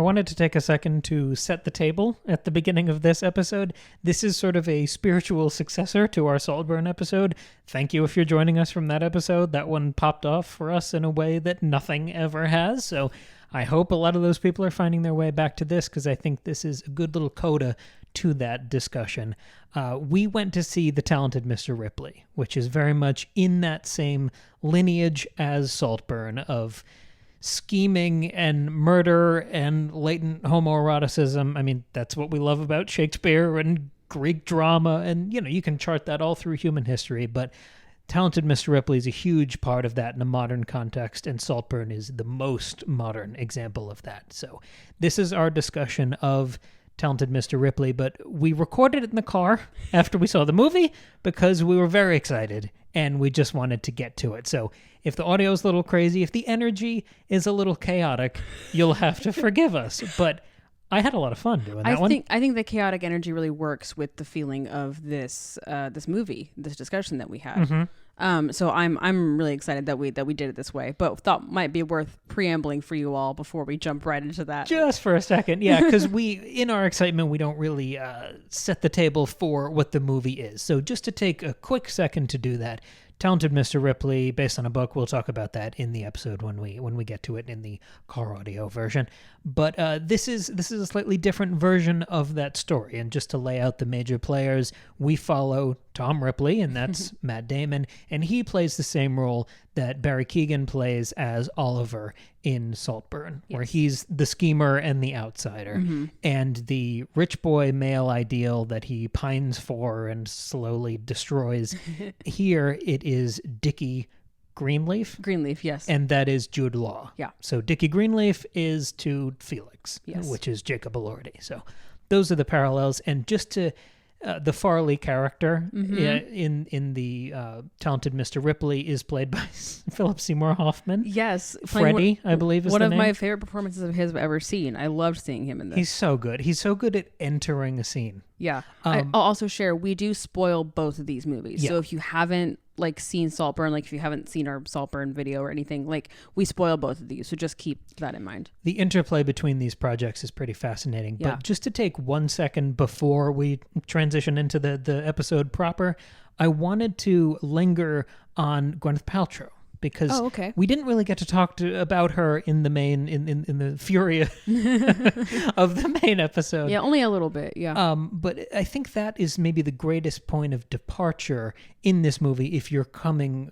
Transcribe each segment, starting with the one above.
wanted to take a second to set the table at the beginning of this episode. This is sort of a spiritual successor to our Saltburn episode. Thank you if you're joining us from that episode. That one popped off for us in a way that nothing ever has. So I hope a lot of those people are finding their way back to this, because I think this is a good little coda to that discussion. We went to see The Talented Mr. Ripley, which is very much in that same lineage as Saltburn of scheming and murder and latent homoeroticism. I mean, that's what we love about Shakespeare and Greek drama, and you can chart that all through human history, but Talented Mr. Ripley is a huge part of that in a modern context, and Saltburn is the most modern example of that. So this is our discussion of Talented Mr. Ripley, but we recorded it in the car after we saw the movie because we were very excited and we just wanted to get to it. So if the audio is a little crazy, if the energy is a little chaotic, you'll have to forgive us. But I had a lot of fun doing that one. I think the chaotic energy really works with the feeling of this movie, this discussion that we had. Mm-hmm. So I'm really excited that we did it this way, but thought might be worth preambling for you all before we jump right into that. Just for a second, yeah, because in our excitement, we don't really set the table for what the movie is. So just to take a quick second to do that. Talented Mr. Ripley, based on a book. We'll talk about that in the episode when we get to it in the car audio version. But this is a slightly different version of that story. And just to lay out the major players, we follow Tom Ripley, and that's Matt Damon, and he plays the same role that Barry Keoghan plays as Oliver in Saltburn, where he's the schemer and the outsider, and the rich boy male ideal that he pines for and slowly destroys. Here it is Dickie Greenleaf. Greenleaf, yes. And that is Jude Law. Yeah. So Dickie Greenleaf is to Felix, which is Jacob Elordi. So those are the parallels. And just to the Farleigh character in the Talented Mr. Ripley is played by Philip Seymour Hoffman. Yes. Freddie, I believe is the name. One of my favorite performances of his I've ever seen. I loved seeing him in this. He's so good. He's so good at entering a scene. Yeah. I'll also share, we do spoil both of these movies. Yeah. So if you haven't seen Saltburn, if you haven't seen our Saltburn video or anything, we spoil both of these. So just keep that in mind. The interplay between these projects is pretty fascinating. Yeah. But just to take 1 second before we transition into the episode proper, I wanted to linger on Gwyneth Paltrow. Because we didn't really get to talk about her in the main in the fury of the main episode. Yeah, only a little bit. Yeah. But I think that is maybe the greatest point of departure in this movie if you're coming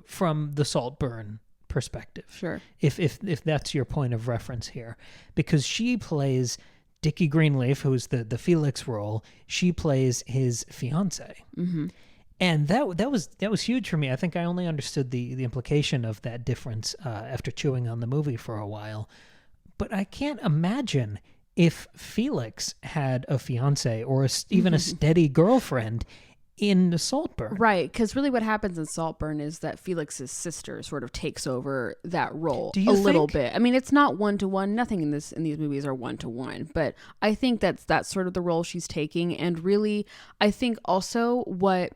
from the Saltburn perspective. Sure. If that's your point of reference here, because she plays Dickie Greenleaf, who's the Felix role. She plays his fiance. Mm-hmm. And that was huge for me. I think I only understood the implication of that difference after chewing on the movie for a while. But I can't imagine if Felix had a fiance or even a steady girlfriend in Saltburn. Right, because really what happens in Saltburn is that Felix's sister sort of takes over that role little bit. I mean, it's not one-to-one. Nothing in these movies are one-to-one. But I think that's sort of the role she's taking. And really, I think also what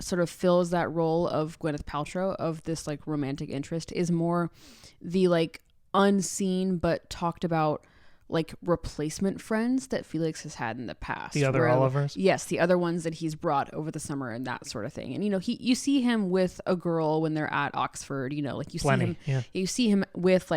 sort of fills that role of Gwyneth Paltrow, of this romantic interest, is more the unseen but talked about replacement friends that Felix has had in the past. The other Olivers? Yes, the other ones that he's brought over the summer and that sort of thing. And you see him with a girl when they're at Oxford, you see him with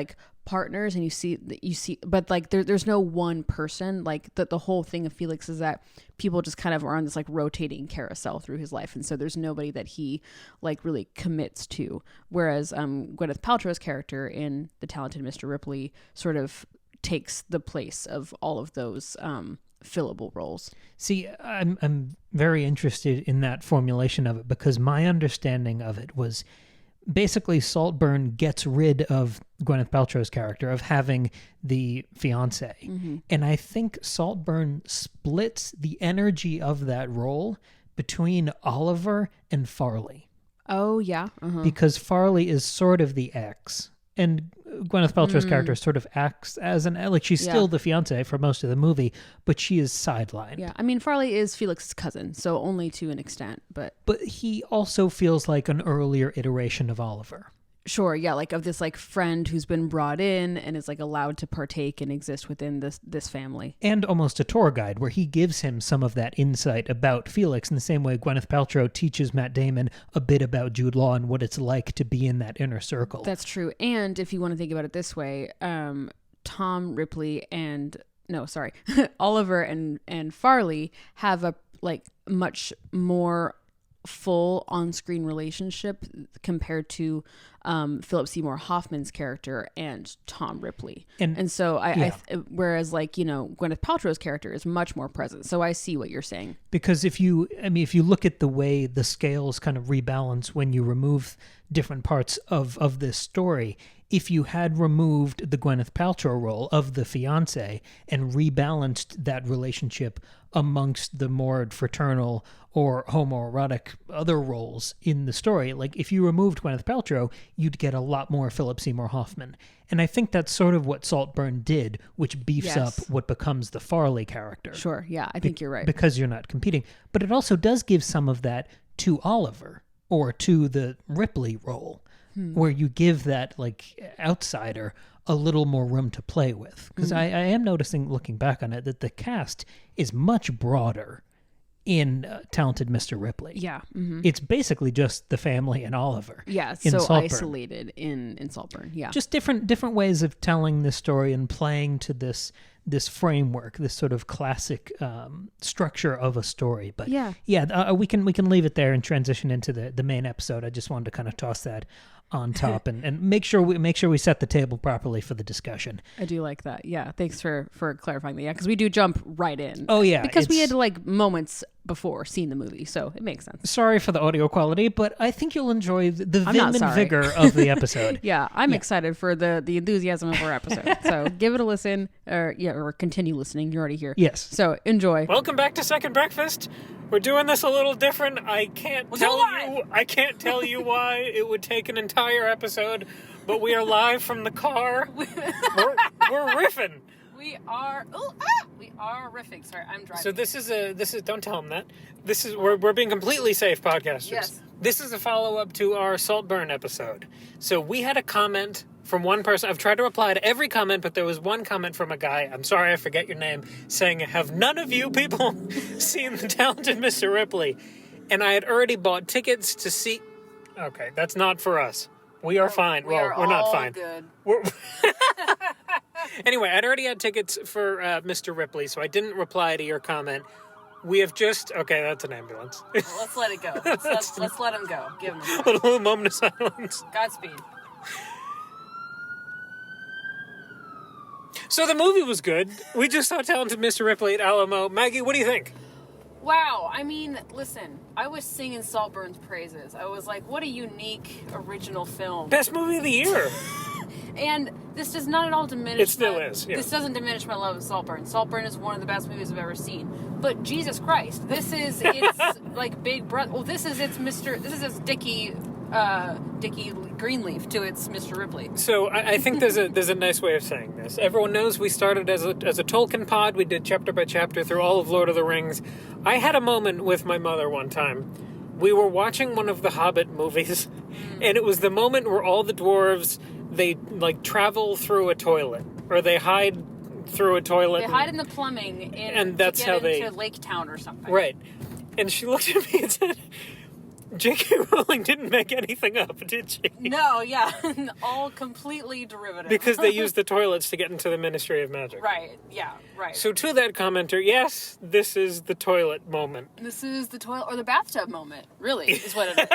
partners, and you see but there's no one person. The whole thing of Felix is that people just kind of are on this rotating carousel through his life, and so there's nobody that he really commits to, whereas Gwyneth Paltrow's character in The Talented Mr. Ripley sort of takes the place of all of those fillable roles. See, I'm very interested in that formulation of it, because my understanding of it was basically Saltburn gets rid of Gwyneth Paltrow's character of having the fiance. Mm-hmm. And I think Saltburn splits the energy of that role between Oliver and Farleigh. Oh, yeah. Uh-huh. Because Farleigh is sort of the ex. And Gwyneth Paltrow's character sort of acts as she's still the fiance for most of the movie, but she is sidelined. Yeah, I mean, Farleigh is Felix's cousin, so only to an extent, but he also feels like an earlier iteration of Oliver. Sure, yeah, like of this like friend who's been brought in and is like allowed to partake and exist within this family. And almost a tour guide where he gives him some of that insight about Felix in the same way Gwyneth Paltrow teaches Matt Damon a bit about Jude Law and what it's like to be in that inner circle. That's true. And if you want to think about it this way, Tom Ripley and Oliver and Farleigh have a like much more full on-screen relationship compared to Philip Seymour Hoffman's character and Tom Ripley. And so whereas like, you know, Gwyneth Paltrow's character is much more present. So I see what you're saying. Because if you look at the way the scales kind of rebalance when you remove different parts of this story, if you had removed the Gwyneth Paltrow role of the fiancé and rebalanced that relationship amongst the more fraternal or homoerotic other roles in the story, like if you removed Gwyneth Paltrow, you'd get a lot more Philip Seymour Hoffman. And I think that's sort of what Saltburn did, which beefs up what becomes the Farleigh character. Sure, yeah, I think you're right. Because you're not competing. But it also does give some of that to Oliver or to the Ripley role, where you give that like outsider a little more room to play with. Because I am noticing, looking back on it, that the cast is much broader in Talented Mr. Ripley. Yeah. It's basically just the family and Oliver. Yeah, so Saltburn. Isolated in Saltburn. Yeah. Just different ways of telling this story and playing to this framework, this sort of classic structure of a story. But we can leave it there and transition into the main episode. I just wanted to kind of toss that on top and make sure we set the table properly for the discussion. I do like that. Yeah, thanks for clarifying that. Yeah, because we do jump right in. Oh yeah, because we had like moments before seeing the movie, so it makes sense. Sorry for the audio quality, but I think you'll enjoy the vim and vigor of the episode. Yeah, I'm excited for the enthusiasm of our episode. So give it a listen, or continue listening. You're already here. Yes. So enjoy. Welcome back to Second Breakfast. We're doing this a little different. I can't tell you why it would take an entire episode, but we are live from the car. We're riffing. We are riffing. Sorry, I'm driving. So this is don't tell them that. We're being completely safe podcasters. Yes. This is a follow-up to our Saltburn episode. So we had a comment from one person. I've tried to reply to every comment, but there was one comment from a guy, I'm sorry I forget your name, saying, have none of you people seen The Talented Mr. Ripley? And I had already bought tickets to see... Okay, that's not for us. We are fine. We're not fine. Good. Anyway, I'd already had tickets for Mr. Ripley, so I didn't reply to your comment. We have just... Okay, that's an ambulance. Well, let's let it go. Let's let him go. Give him a little moment of silence. Godspeed. So the movie was good. We just saw Talented Mr. Ripley at Alamo. Maggie, what do you think? Wow. I mean, listen, I was singing Saltburn's praises. I was like, what a unique, original film. Best movie of the year. And this does not at all diminish... It still is, yeah. This doesn't diminish my love of Saltburn. Saltburn is one of the best movies I've ever seen. But Jesus Christ, this is its, like, Big Brother... Well, this is its Dickie Greenleaf to its Mr. Ripley. So I think there's a nice way of saying this. Everyone knows we started as a Tolkien pod. We did chapter by chapter through all of Lord of the Rings. I had a moment with my mother one time. We were watching one of the Hobbit movies, and it was the moment where all the dwarves, they like travel through a toilet, or they hide through a toilet. They hide in the plumbing, and that's to get how they into Lake Town or something. Right. And she looked at me and said, J.K. Rowling didn't make anything up, did she? No, yeah. All completely derivative. Because they used the toilets to get into the Ministry of Magic. Right, yeah, right. So to that commenter, yes, this is the toilet moment. This is the toilet, or the bathtub moment, really, is what it is.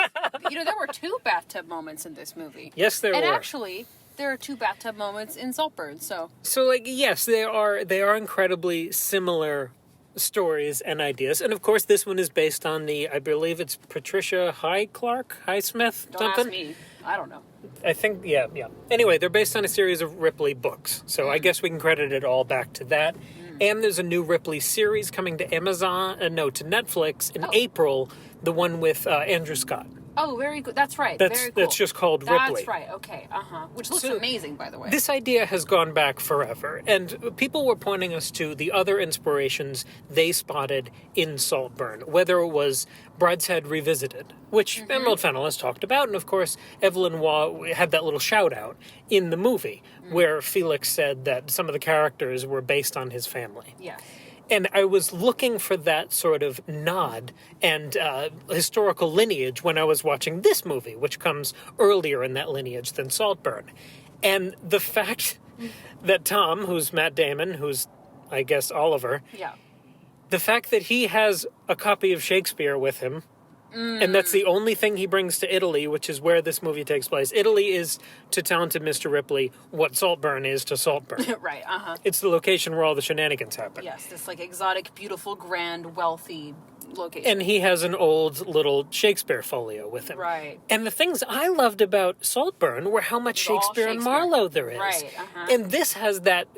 There were 2 bathtub moments in this movie. Yes, there were. And actually, there are 2 bathtub moments in Saltburn, so... So, like, yes, they are incredibly similar stories and ideas, and of course this one is based on I believe it's Patricia Highsmith. Don't ask me. I don't know. I think, yeah. Anyway, they're based on a series of Ripley books, so I guess we can credit it all back to that. And there's a new Ripley series coming to Netflix in April, the one with Andrew Scott. Oh, very good. That's right. That's very cool. That's just called Ripley. That's right. Okay. Which looks amazing, by the way. This idea has gone back forever, and people were pointing us to the other inspirations they spotted in Saltburn, whether it was Brideshead Revisited, which Emerald Fennell has talked about, and of course Evelyn Waugh had that little shout-out in the movie where Felix said that some of the characters were based on his family. Yeah. And I was looking for that sort of nod and historical lineage when I was watching this movie, which comes earlier in that lineage than Saltburn. And the fact that Tom, who's Matt Damon, who's, I guess, Oliver, the fact that he has a copy of Shakespeare with him, and that's the only thing he brings to Italy, which is where this movie takes place. Italy is to Talented Mr. Ripley what Saltburn is to Saltburn. Right, It's the location where all the shenanigans happen. Yes, this like exotic, beautiful, grand, wealthy location. And he has an old little Shakespeare folio with him. Right. And the things I loved about Saltburn were how much Shakespeare and Marlowe there is. Right, And this has that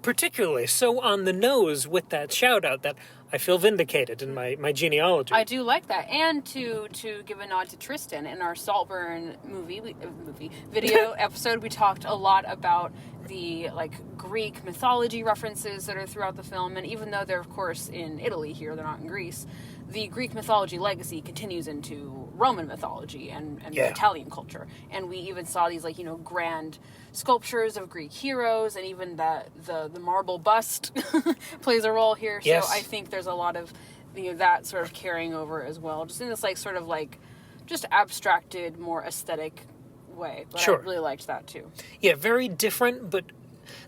particularly so on the nose with that shout out that I feel vindicated in my genealogy. I do like that. And to give a nod to Tristan, in our Saltburn video episode, we talked a lot about the like Greek mythology references that are throughout the film, and even though they're of course in Italy here, they're not in Greece, the Greek mythology legacy continues into Roman mythology and Italian culture. And we even saw these like, grand sculptures of Greek heroes, and even the marble bust plays a role here. Yes. So I think there's a lot of that sort of carrying over as well, just in this like sort of like just abstracted, more aesthetic way. But Sure. I really liked that too. Yeah, very different, but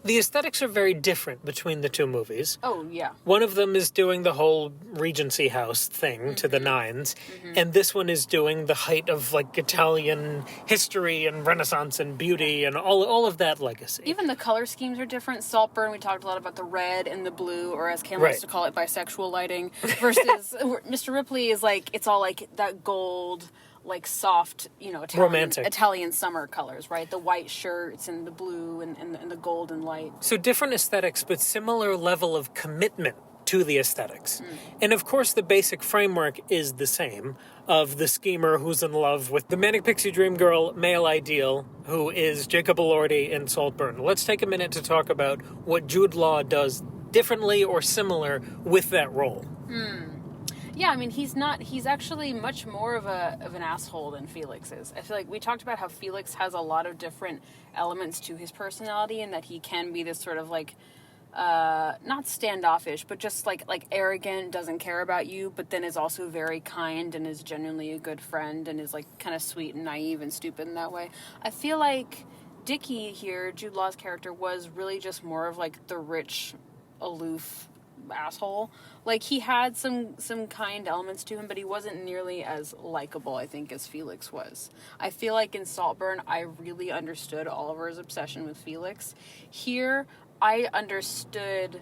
the aesthetics are very different between the two movies. Oh, yeah. One of them is doing the whole Regency House thing to the nines, and this one is doing the height of like Italian history and Renaissance and beauty and all of that legacy. Even the color schemes are different. Saltburn, we talked a lot about the red and the blue, or as Cam Right. likes to call it, bisexual lighting, versus Mr. Ripley is like, it's all like that gold, like soft, Romantic. Italian summer colors, right? The white shirts and the blue and the golden light. So different aesthetics, but similar level of commitment to the aesthetics. And of course, the basic framework is the same, of the schemer who's in love with the Manic Pixie Dream Girl male ideal, who is Jacob Elordi in Saltburn. Let's take a minute to talk about what Jude Law does differently or similar with that role. Yeah, I mean, he's actually much more of an asshole than Felix is. I feel like we talked about how Felix has a lot of different elements to his personality, and that he can be this sort of like, not standoffish, but just like arrogant, doesn't care about you, but then is also very kind and is genuinely a good friend and is like kind of sweet and naive and stupid in that way. I feel like Dickie here, Jude Law's character, was really just more of like the rich, aloof asshole. Like, he had some kind elements to him, but he wasn't nearly as likable, I think, as Felix was. I feel like in Saltburn, I really understood Oliver's obsession with Felix. Here, I understood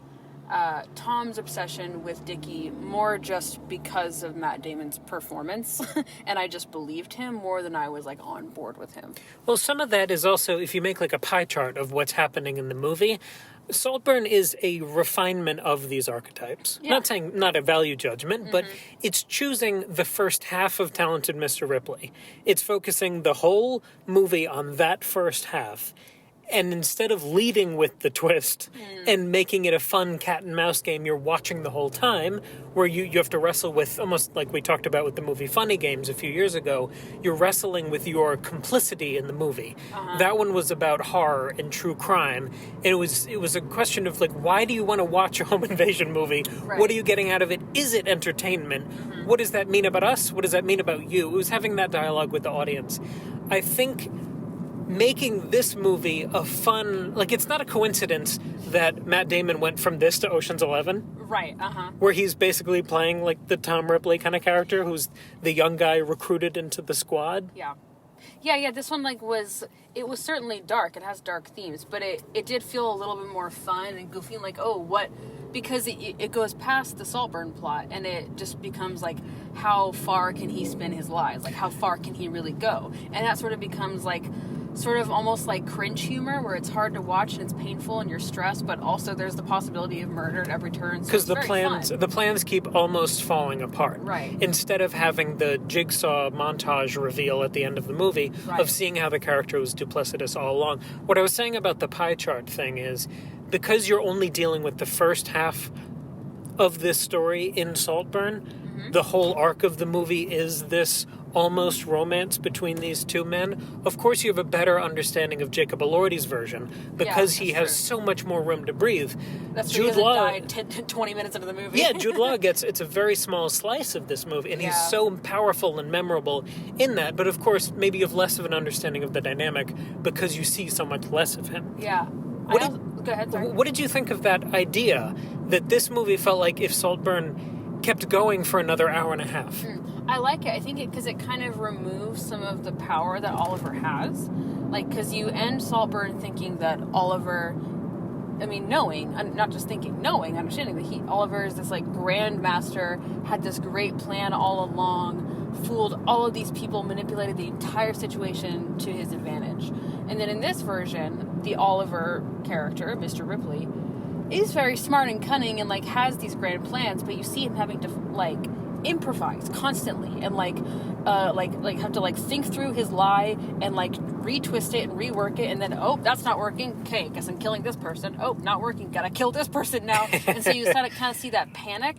Tom's obsession with Dickie more just because of Matt Damon's performance, and I just believed him more than I was like on board with him. Well, some of that is also, if you make like a pie chart of what's happening in the movie, Saltburn is a refinement of these archetypes. Yeah. Not saying not a value judgment, but it's choosing the first half of Talented Mr. Ripley. It's focusing the whole movie on that first half. And instead of leading with the twist and making it a fun cat and mouse game you're watching the whole time, where you have to wrestle with, almost like we talked about with the movie Funny Games a few years ago, you're wrestling with your complicity in the movie. That one was about horror and true crime. And it was a question of like, why do you want to watch a home invasion movie? Right. What are you getting out of it? Is it entertainment? What does that mean about us? What does that mean about you? It was having that dialogue with the audience. I think making this movie a fun, like, it's not a coincidence that Matt Damon went from this to Ocean's 11. Right, Where he's basically playing like the Tom Ripley kind of character who's the young guy recruited into the squad. Yeah, this one like was certainly dark. It has dark themes, but it did feel a little bit more fun and goofy, and like, oh, what, because it goes past the Saltburn plot, and it just becomes like, how far can he spin his lies? Like, how far can he really go? And that sort of becomes like sort of almost like cringe humor where it's hard to watch and it's painful and you're stressed, but also there's the possibility of murder at every turn. Because the plans keep almost falling apart. Right. Instead of having the jigsaw montage reveal at the end of the movie of seeing how the character was duplicitous all along. What I was saying about the pie chart thing is because you're only dealing with the first half of this story in Saltburn, the whole arc of the movie is this almost romance between these two men. Of course, you have a better understanding of Jacob Elordi's version because he has so much more room to breathe. That's Jude Law died 20 minutes into the movie. Yeah, Jude Law it's a very small slice of this movie, and he's so powerful and memorable in that. But of course, maybe you have less of an understanding of the dynamic because you see so much less of him. Yeah. Go ahead, sorry. What did you think of that idea that this movie felt like if Saltburn kept going for another hour and a half? I like it. I think because it kind of removes some of the power that Oliver has. Like, because you end Saltburn thinking that Oliver, knowing, not just thinking, knowing, understanding that Oliver is this, like, grandmaster, had this great plan all along, fooled all of these people, manipulated the entire situation to his advantage. And then in this version, the Oliver character, Mr. Ripley, is very smart and cunning and, like, has these grand plans, but you see him having to, like, improvise constantly and like have to like think through his lie and like retwist it and rework it, and then that's not working, okay, guess I'm killing this person, not working, gotta kill this person now. And so you kind of see that panic,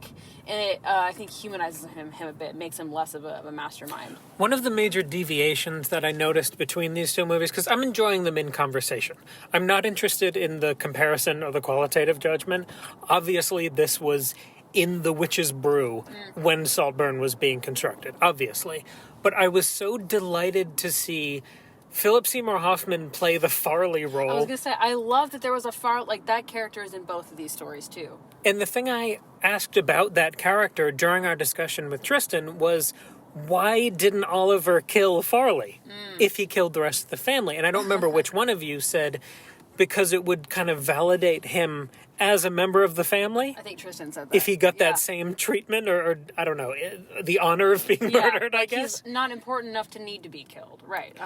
and it I think humanizes him a bit, makes him less of a mastermind. One of the major deviations that I noticed between these two movies, because I'm enjoying them in conversation, I'm not interested in the comparison or the qualitative judgment. Obviously this was in the witch's brew when Saltburn was being constructed, obviously. But I was so delighted to see Philip Seymour Hoffman play the Farleigh role. I was going to say, I love that there was that character is in both of these stories, too. And the thing I asked about that character during our discussion with Tristan was, why didn't Oliver kill Farleigh if he killed the rest of the family? And I don't remember which one of you said, because it would kind of validate him as a member of the family. I think Tristan said that. If he got that same treatment, or I don't know, the honor of being murdered, I guess. He's not important enough to need to be killed. Right.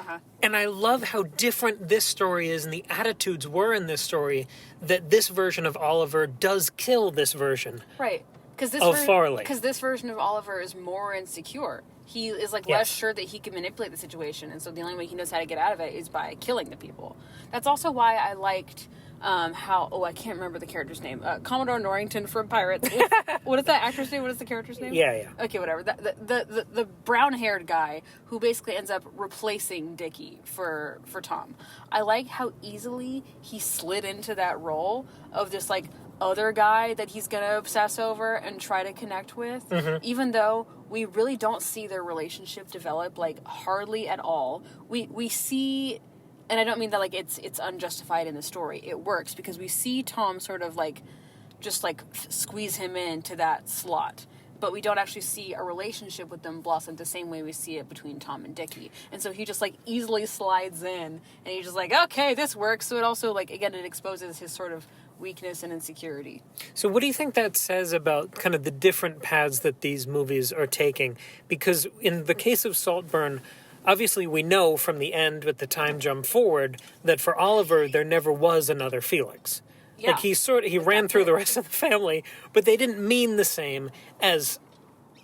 And I love how different this story is, and the attitudes were in this story, that this version of Oliver does kill this version of Farleigh. Because this version of Oliver is more insecure. He is less sure that he can manipulate the situation, and so the only way he knows how to get out of it is by killing the people. That's also why I liked I can't remember the character's name. Commodore Norrington from Pirates. What is that actor's name? What is the character's name? Yeah. Okay, whatever. The brown-haired guy who basically ends up replacing Dickie for Tom. I like how easily he slid into that role of this other guy that he's gonna obsess over and try to connect with, even though we really don't see their relationship develop hardly at all. We see, and I don't mean that it's unjustified in the story. It works because we see Tom sort of just squeeze him into that slot, but we don't actually see a relationship with them blossom the same way we see it between Tom and Dickie. And so he just easily slides in, and he's just okay, this works. So it also again, it exposes his sort of weakness and insecurity. So what do you think that says about kind of the different paths that these movies are taking? Because in the case of Saltburn, obviously we know from the end with the time jump forward that for Oliver there never was another Felix. Yeah. He ran through the rest of the family, but they didn't mean the same as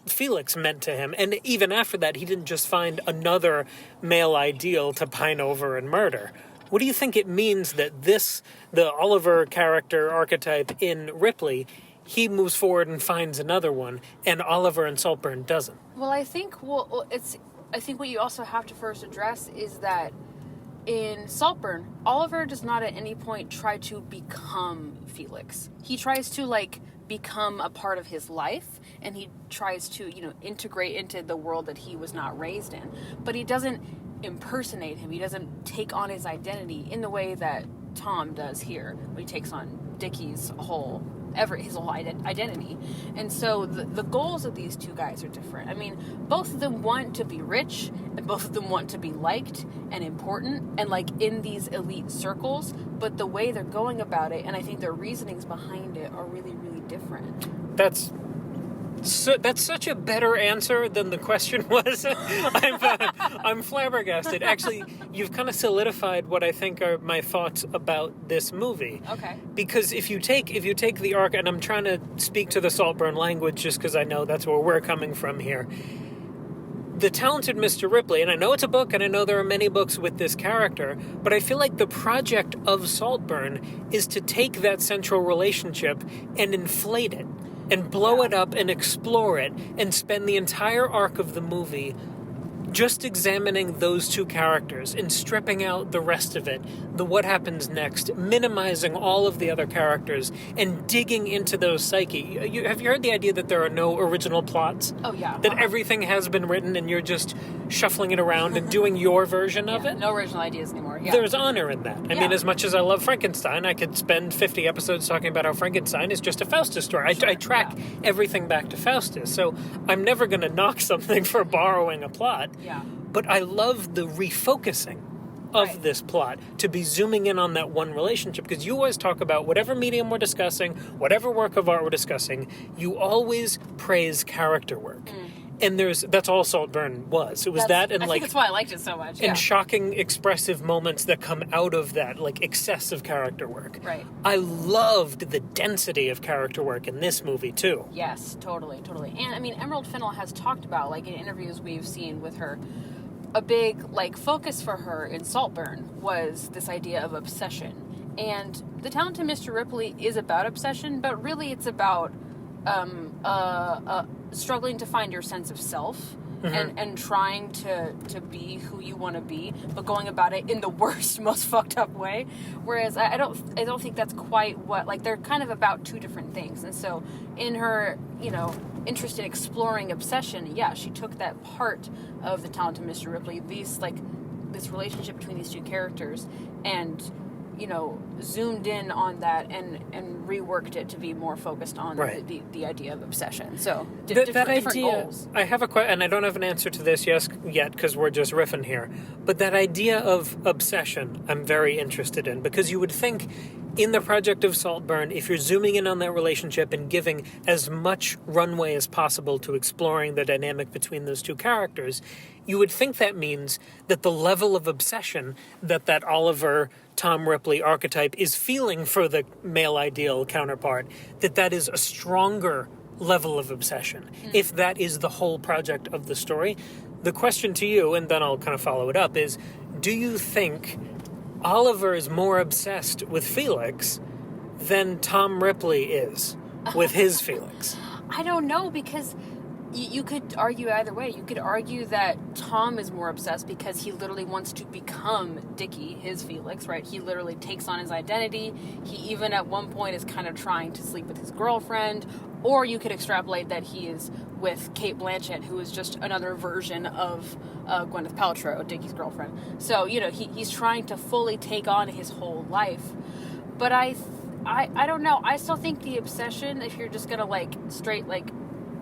Felix meant to him. And even after that, he didn't just find another male ideal to pine over and murder. What do you think it means that the Oliver character archetype in Ripley, he moves forward and finds another one, and Oliver in Saltburn doesn't? Well, I think what you also have to first address is that in Saltburn, Oliver does not at any point try to become Felix. He tries to become a part of his life, and he tries to integrate into the world that he was not raised in. But he doesn't impersonate him. He doesn't take on his identity in the way that Tom does here, when he takes on Dickie's whole identity. And so the goals of these two guys are different. I mean, both of them want to be rich, and both of them want to be liked and important and in these elite circles, but the way they're going about it, and I think their reasonings behind it, are really, really different. That's That's such a better answer than the question was. I'm flabbergasted. Actually, you've kind of solidified what I think are my thoughts about this movie. Okay. Because if you take the arc, and I'm trying to speak to the Saltburn language just because I know that's where we're coming from here. The Talented Mr. Ripley, and I know it's a book, and I know there are many books with this character, but I feel like the project of Saltburn is to take that central relationship and inflate it, and blow it up and explore it, and spend the entire arc of the movie just examining those two characters and stripping out the rest of it, the what happens next, minimizing all of the other characters, and digging into those psyche. Have you heard the idea that there are no original plots? Oh, yeah. That everything has been written and you're just shuffling it around and doing your version of it? No original ideas anymore. Yeah. There's honor in that. I mean, as much as I love Frankenstein, I could spend 50 episodes talking about how Frankenstein is just a Faustus story. I track everything back to Faustus, so I'm never going to knock something for borrowing a plot. Yeah. But I love the refocusing of this plot, to be zooming in on that one relationship, because you always talk about whatever medium we're discussing, whatever work of art we're discussing, you always praise character work. And that's all Saltburn was. It was that and I think that's why I liked it so much. And shocking expressive moments that come out of that, like excessive character work. Right. I loved the density of character work in this movie too. Yes, totally. And I mean, Emerald Fennell has talked about, like in interviews we've seen with her, a big like focus for her in Saltburn was this idea of obsession. And The Talented Mr. Ripley is about obsession, but really it's about struggling to find your sense of self and trying to be who you want to be, but going about it in the worst, most fucked up way. Whereas I don't think that's quite what, like, they're kind of about two different things. And so in her, interest in exploring obsession, she took that part of The Talented Mr. Ripley, this relationship between these two characters, and zoomed in on that and reworked it to be more focused on the idea of obsession. So different idea, goals. I have a question, and I don't have an answer to this yet because we're just riffing here. But that idea of obsession, I'm very interested in, because you would think in the project of Saltburn, if you're zooming in on that relationship and giving as much runway as possible to exploring the dynamic between those two characters, you would think that means that the level of obsession that Oliver Tom Ripley archetype is feeling for the male ideal counterpart, that is a stronger level of obsession, if that is the whole project of the story. The question to you, and then I'll kind of follow it up, is, do you think Oliver is more obsessed with Felix than Tom Ripley is with his Felix? I don't know, because you could argue either way. You could argue that Tom is more obsessed because he literally wants to become Dickie, his Felix, right? He literally takes on his identity. He even at one point is kind of trying to sleep with his girlfriend. Or you could extrapolate that he is with Cate Blanchett, who is just another version of Gwyneth Paltrow, Dickie's girlfriend. So, he's trying to fully take on his whole life. But I don't know. I still think the obsession, if you're just going to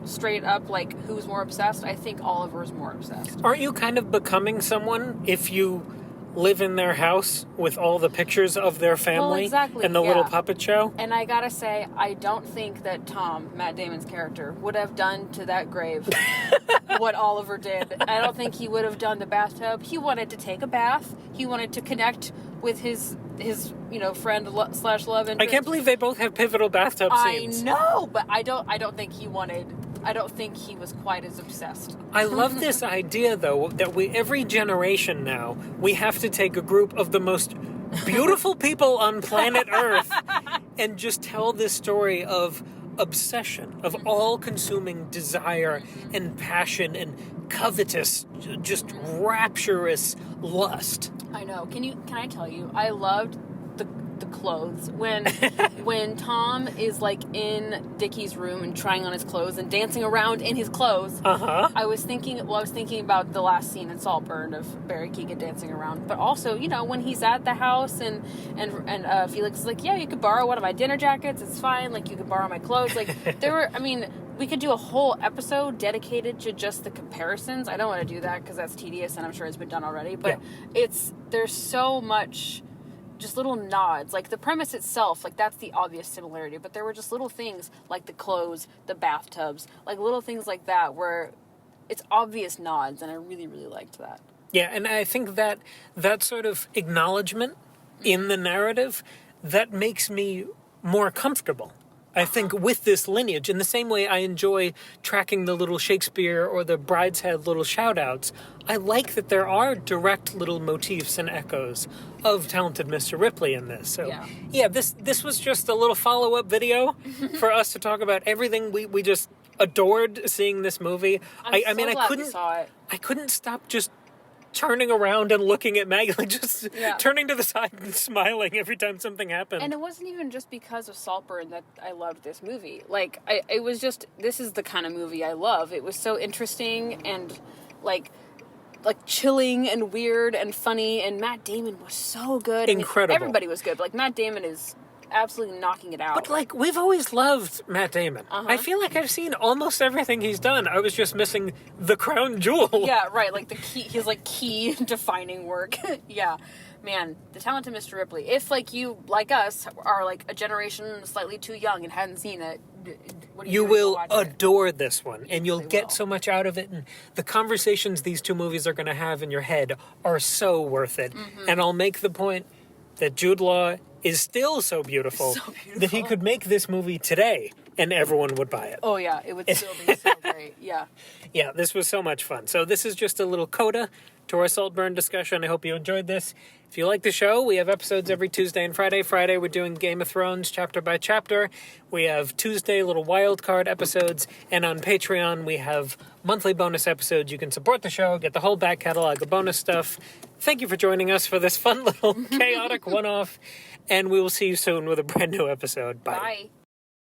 straight up, who's more obsessed, I think Oliver's more obsessed. Aren't you kind of becoming someone if you live in their house with all the pictures of their family and the little puppet show? And I gotta say, I don't think that Tom, Matt Damon's character, would have done to that grave what Oliver did. I don't think he would have done the bathtub. He wanted to take a bath. He wanted to connect with his friend / love interest. I can't believe they both have pivotal bathtub scenes. I know, but I don't think he was quite as obsessed. I love this idea, though, that every generation now, we have to take a group of the most beautiful people on planet Earth and just tell this story of obsession, of all-consuming desire and passion and covetous, just rapturous lust. I know. Can I tell you, I loved the clothes when Tom is in Dickie's room and trying on his clothes and dancing around in his clothes. I was thinking about the last scene in Saltburn of Barry Keoghan dancing around, but also when he's at the house and Felix is like, yeah, you could borrow one of my dinner jackets, it's fine, you could borrow my clothes, we could do a whole episode dedicated to just the comparisons. I don't want to do that because that's tedious and I'm sure it's been done already, but there's so much just little nods. Like, the premise itself, like, that's the obvious similarity. But there were just little things, like the clothes, the bathtubs, like, little things like that where it's obvious nods, and I really, really liked that. Yeah, and I think that sort of acknowledgement in the narrative, that makes me more comfortable. I think with this lineage, in the same way I enjoy tracking the little Shakespeare or the Brideshead little shout-outs, I like that there are direct little motifs and echoes of Talented Mr. Ripley in this. So, yeah, this was just a little follow-up video for us to talk about everything we just adored seeing this movie. I mean, I couldn't stop just turning around and looking at Maggie, like just turning to the side and smiling every time something happened. And it wasn't even just because of Saltburn that I loved this movie. Like, it was just, this is the kind of movie I love. It was so interesting and, like chilling and weird and funny, and Matt Damon was so good. Incredible. I mean, everybody was good, but, like, Matt Damon is absolutely knocking it out. But, like, we've always loved Matt Damon. I feel like I've seen almost everything he's done. I was just missing the crown jewel. Yeah, right. Like, his key defining work. Yeah. Man, The Talented Mr. Ripley. If, like, you, like us, are, like, a generation slightly too young and hadn't seen it, you will adore this one, and you'll get so much out of it, and the conversations these two movies are going to have in your head are so worth it. And I'll make the point that Jude Law is still so beautiful that he could make this movie today and everyone would buy it. Oh yeah, it would still be so great. Yeah. Yeah, this was so much fun. So this is just a little coda to our Saltburn discussion. I hope you enjoyed this. If you like the show, we have episodes every Tuesday and Friday. Friday, we're doing Game of Thrones chapter by chapter. We have Tuesday little wild card episodes. And on Patreon, we have monthly bonus episodes. You can support the show, get the whole back catalog of bonus stuff. Thank you for joining us for this fun little chaotic one-off. And we will see you soon with a brand new episode. Bye. Bye.